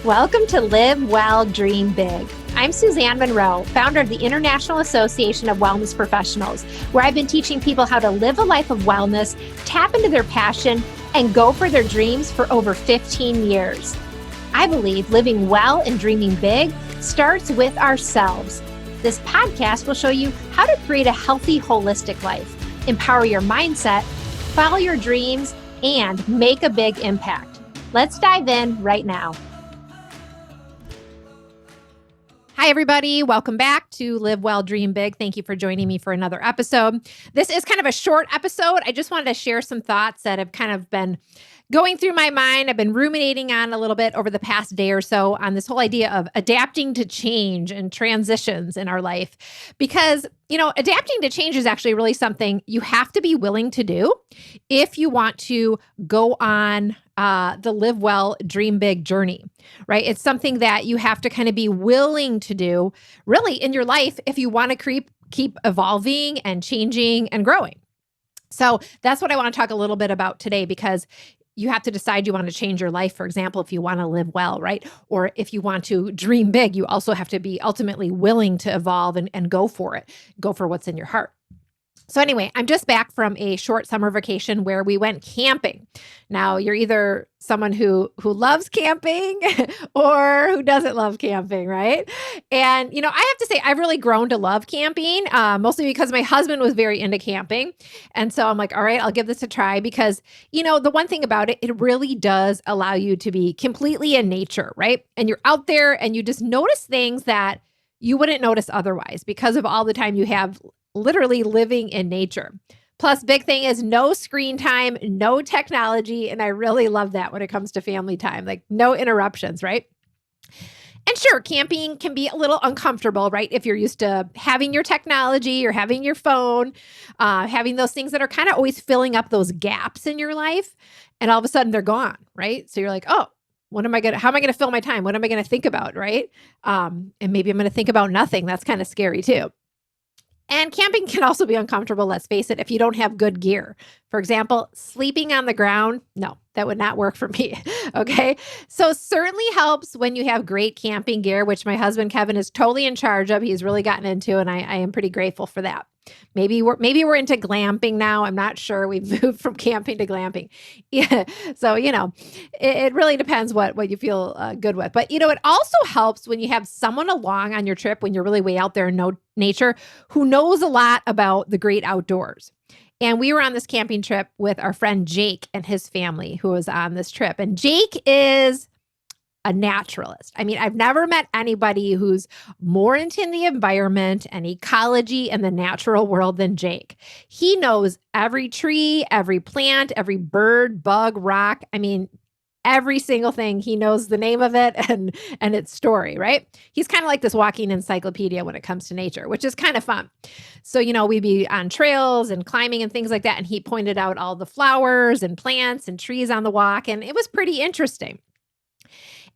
Welcome to Live Well, Dream Big. I'm Suzanne Monroe, founder of the International Association of Wellness Professionals, where I've been teaching people how to live a life of wellness, tap into their passion, and go for their dreams for over 15 years. I believe living well and dreaming big starts with ourselves. This podcast will show you how to create a healthy, holistic life, empower your mindset, follow your dreams, and make a big impact. Let's dive in right now. Hi, everybody. Welcome back to Live Well, Dream Big. Thank you for joining me for another episode. This is kind of a short episode. I just wanted to share some thoughts that have kind of been going through my mind. I've been ruminating on a little bit over the past day or so on this whole idea of adapting to change and transitions in our life. Because, adapting to change is actually really something you have to be willing to do if you want to go on the Live Well, Dream Big journey, right? It's something that you have to kind of be willing to do really in your life if you want to keep evolving and changing and growing. So that's what I want to talk a little bit about today, because you have to decide you want to change your life, for example, if you want to live well, right? Or if you want to dream big, you also have to be ultimately willing to evolve and go for it, go for what's in your heart. So anyway, I'm just back from a short summer vacation where we went camping. Now, you're either someone who loves camping or who doesn't love camping, right? And, I have to say, I've really grown to love camping, mostly because my husband was very into camping. And so I'm like, all right, I'll give this a try because, the one thing about it, it really does allow you to be completely in nature, right? And you're out there and you just notice things that you wouldn't notice otherwise because of all the time you have literally living in nature. Plus, big thing is no screen time, no technology. And I really love that when it comes to family time, like no interruptions, right? And sure, camping can be a little uncomfortable, right? If you're used to having your technology or having your phone, having those things that are kind of always filling up those gaps in your life. And all of a sudden they're gone, right? So you're like, oh, how am I going to fill my time? What am I going to think about, right? And maybe I'm going to think about nothing. That's kind of scary too. And camping can also be uncomfortable, let's face it, if you don't have good gear. For example, sleeping on the ground, no, that would not work for me, okay? So it certainly helps when you have great camping gear, which my husband, Kevin, is totally in charge of. He's really gotten into, and I am pretty grateful for that. Maybe we're into glamping now. I'm not sure. We've moved from camping to glamping. Yeah. So, it really depends what you feel good with. But, it also helps when you have someone along on your trip when you're really way out there in nature who knows a lot about the great outdoors. And we were on this camping trip with our friend Jake and his family who was on this trip. And Jake is a naturalist. I mean, I've never met anybody who's more into the environment and ecology and the natural world than Jake. He knows every tree, every plant, every bird, bug, rock. I mean, every single thing. He knows the name of it and its story, right? He's kind of like this walking encyclopedia when it comes to nature, which is kind of fun. So, we'd be on trails and climbing and things like that. And he pointed out all the flowers and plants and trees on the walk. And it was pretty interesting.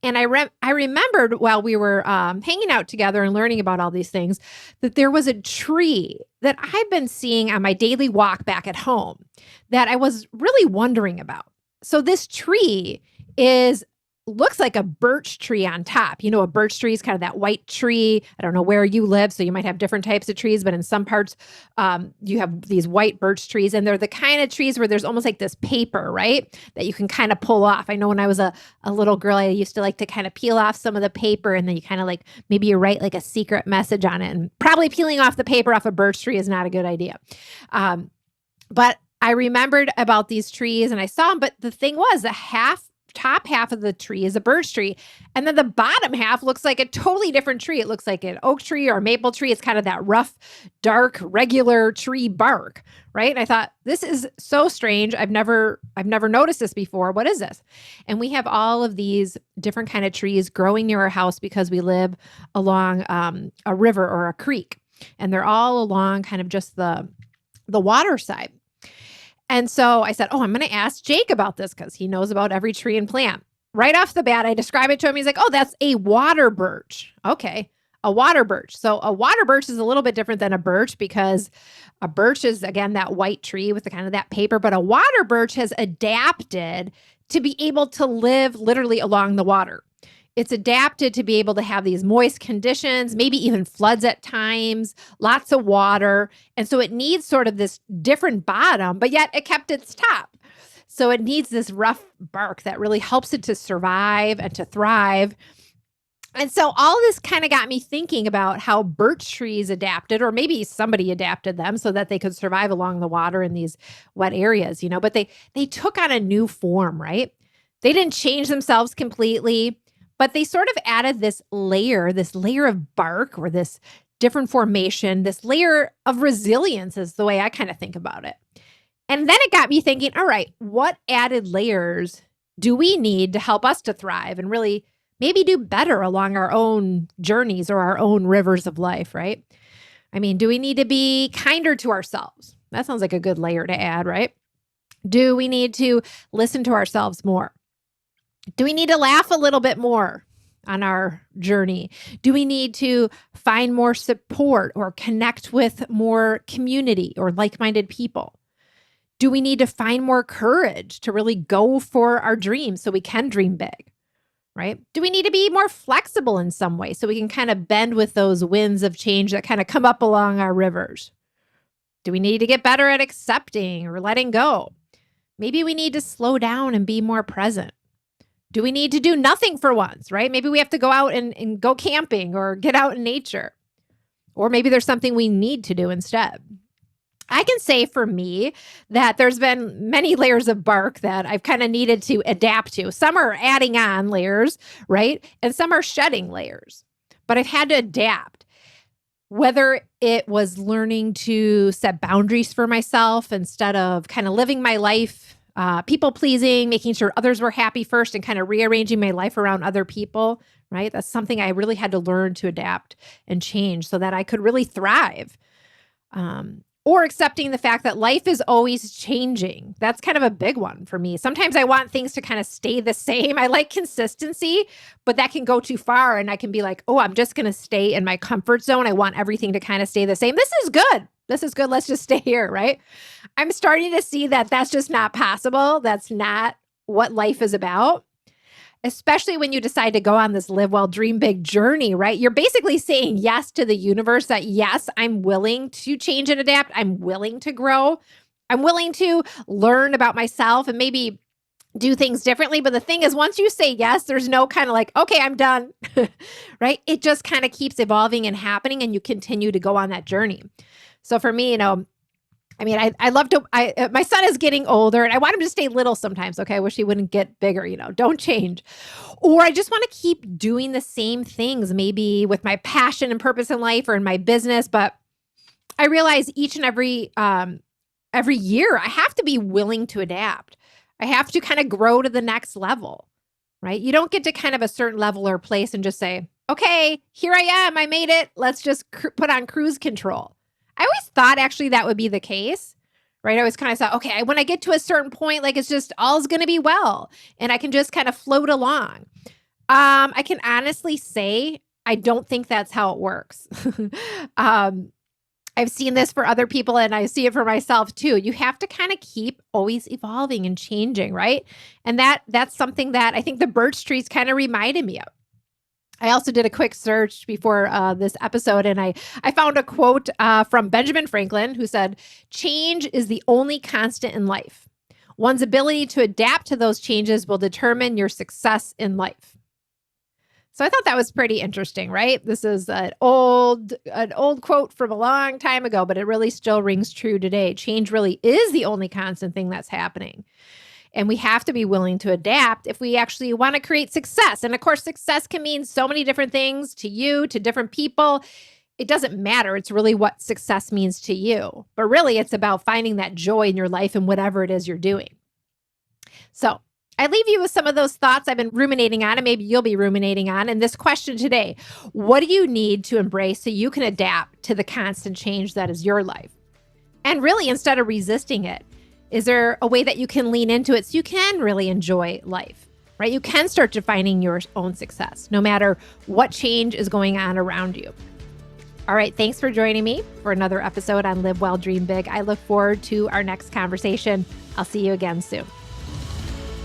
And I remembered while we were hanging out together and learning about all these things, that there was a tree that I've been seeing on my daily walk back at home that I was really wondering about. So this tree looks like a birch tree on top. A birch tree is kind of that white tree. I don't know where you live, so you might have different types of trees, but in some parts, you have these white birch trees, and they're the kind of trees where there's almost like this paper, right, that you can kind of pull off. I know when I was a little girl, I used to like to kind of peel off some of the paper, and then you kind of like, maybe you write like a secret message on it, and probably peeling off the paper off a birch tree is not a good idea. But I remembered about these trees, and I saw them, but the thing was top half of the tree is a birch tree. And then the bottom half looks like a totally different tree. It looks like an oak tree or a maple tree. It's kind of that rough, dark, regular tree bark, right? And I thought, this is so strange. I've never noticed this before. What is this? And we have all of these different kind of trees growing near our house because we live along a river or a creek. And they're all along kind of just the water side. And so I said, I'm going to ask Jake about this because he knows about every tree and plant. Right off the bat, I describe it to him. He's like, oh, that's a water birch. Okay, a water birch. So a water birch is a little bit different than a birch because a birch is, again, that white tree with the kind of that paper. But a water birch has adapted to be able to live literally along the water. It's adapted to be able to have these moist conditions, maybe even floods at times, lots of water. And so it needs sort of this different bottom, but yet it kept its top. So it needs this rough bark that really helps it to survive and to thrive. And so all this kind of got me thinking about how birch trees adapted, or maybe somebody adapted them so that they could survive along the water in these wet areas, but they took on a new form, right? They didn't change themselves completely, but they sort of added this layer of bark, or this different formation, this layer of resilience is the way I kind of think about it. And then it got me thinking, all right, what added layers do we need to help us to thrive and really maybe do better along our own journeys or our own rivers of life, right? I mean, do we need to be kinder to ourselves? That sounds like a good layer to add, right? Do we need to listen to ourselves more? Do we need to laugh a little bit more on our journey? Do we need to find more support or connect with more community or like-minded people? Do we need to find more courage to really go for our dreams so we can dream big, right? Do we need to be more flexible in some way so we can kind of bend with those winds of change that kind of come up along our rivers? Do we need to get better at accepting or letting go? Maybe we need to slow down and be more present. Do we need to do nothing for once, right? Maybe we have to go out and go camping or get out in nature. Or maybe there's something we need to do instead. I can say for me that there's been many layers of bark that I've kind of needed to adapt to. Some are adding on layers, right? And some are shedding layers. But I've had to adapt. Whether it was learning to set boundaries for myself instead of kind of living my life, people pleasing, making sure others were happy first and kind of rearranging my life around other people, right? That's something I really had to learn to adapt and change so that I could really thrive. Or accepting the fact that life is always changing. That's kind of a big one for me. Sometimes I want things to kind of stay the same. I like consistency, but that can go too far. And I can be like, oh, I'm just going to stay in my comfort zone. I want everything to kind of stay the same. This is good. This is good. Let's just stay here, right? I'm starting to see that that's just not possible. That's not what life is about. Especially when you decide to go on this live well, dream big journey, right? You're basically saying yes to the universe that, yes, I'm willing to change and adapt. I'm willing to grow. I'm willing to learn about myself and maybe do things differently. But the thing is, once you say yes, there's no kind of like, okay, I'm done, right? It just kind of keeps evolving and happening and you continue to go on that journey. So for me, I love to, my son is getting older and I want him to stay little sometimes. Okay. I wish he wouldn't get bigger, don't change. Or I just want to keep doing the same things, maybe with my passion and purpose in life or in my business. But I realize each and every year I have to be willing to adapt. I have to kind of grow to the next level, right? You don't get to kind of a certain level or place and just say, okay, here I am. I made it. Let's just put on cruise control. I always thought actually that would be the case, right? I always kind of thought, okay, when I get to a certain point, like it's just all's going to be well and I can just kind of float along. I can honestly say, I don't think that's how it works. I've seen this for other people and I see it for myself too. You have to kind of keep always evolving and changing, right? And that's something that I think the birch trees kind of reminded me of. I also did a quick search before this episode and I found a quote from Benjamin Franklin who said, "Change is the only constant in life. One's ability to adapt to those changes will determine your success in life." So I thought that was pretty interesting, right? This is an old quote from a long time ago, but it really still rings true today. Change really is the only constant thing that's happening. And we have to be willing to adapt if we actually want to create success. And of course, success can mean so many different things to you, to different people. It doesn't matter. It's really what success means to you. But really, it's about finding that joy in your life and whatever it is you're doing. So I leave you with some of those thoughts I've been ruminating on, and maybe you'll be ruminating on. And this question today, what do you need to embrace so you can adapt to the constant change that is your life? And really, instead of resisting it, is there a way that you can lean into it so you can really enjoy life, right? You can start defining your own success, no matter what change is going on around you. All right, thanks for joining me for another episode on Live Well, Dream Big. I look forward to our next conversation. I'll see you again soon.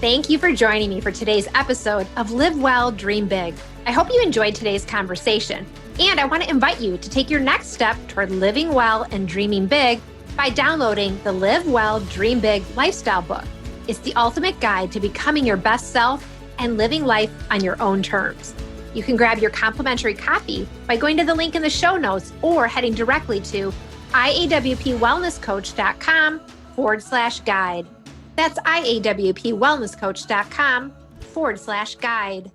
Thank you for joining me for today's episode of Live Well, Dream Big. I hope you enjoyed today's conversation, and I want to invite you to take your next step toward living well and dreaming big by downloading the Live Well, Dream Big lifestyle book. It's the ultimate guide to becoming your best self and living life on your own terms. You can grab your complimentary copy by going to the link in the show notes or heading directly to iawpwellnesscoach.com/guide. That's iawpwellnesscoach.com/guide.